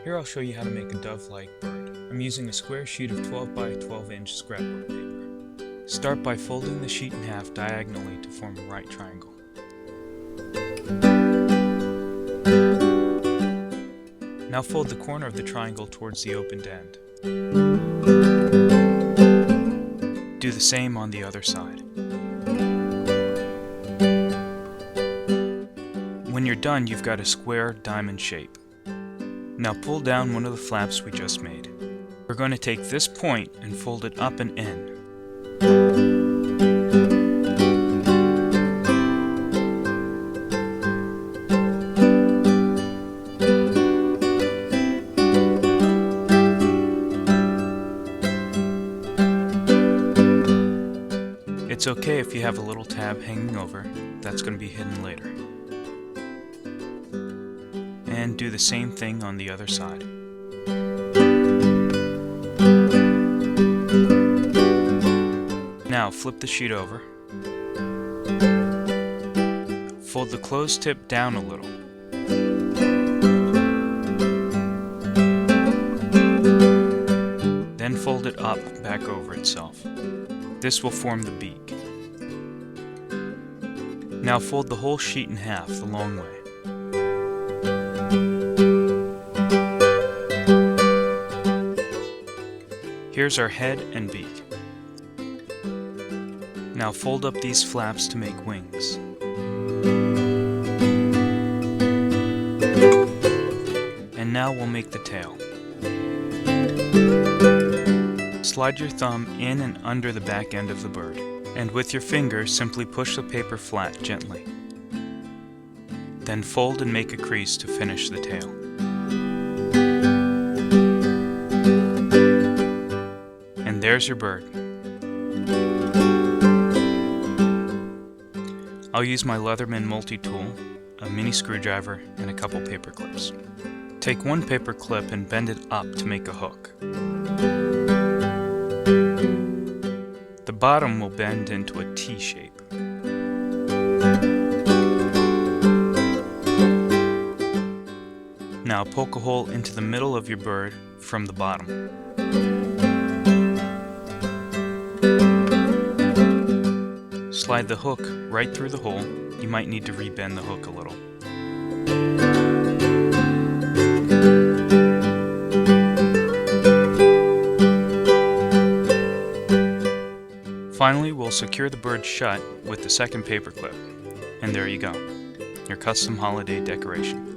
Here I'll show you how to make a dove-like bird. I'm using a square sheet of 12 by 12 inch scrapbook paper. Start by folding the sheet in half diagonally to form a right triangle. Now fold the corner of the triangle towards the opened end. Do the same on the other side. When you're done, you've got a square diamond shape. Now pull down one of the flaps we just made. We're going to take this point and fold it up and in. It's okay if you have a little tab hanging over, that's going to be hidden later. And do the same thing on the other side. Now flip the sheet over. Fold the closed tip down a little. Then fold it up back over itself. This will form the beak. Now fold the whole sheet in half the long way. Here's our head and beak. Now fold up these flaps to make wings. And now we'll make the tail. Slide your thumb in and under the back end of the bird, and with your finger simply push the paper flat gently. Then fold and make a crease to finish the tail. And there's your bird. I'll use my Leatherman multi-tool, a mini screwdriver, and a couple paper clips. Take one paper clip and bend it up to make a hook. The bottom will bend into a T shape. Now poke a hole into the middle of your bird from the bottom. Slide the hook right through the hole. You might need to rebend the hook a little. Finally, we'll secure the bird shut with the second paper clip. And there you go, your custom holiday decoration.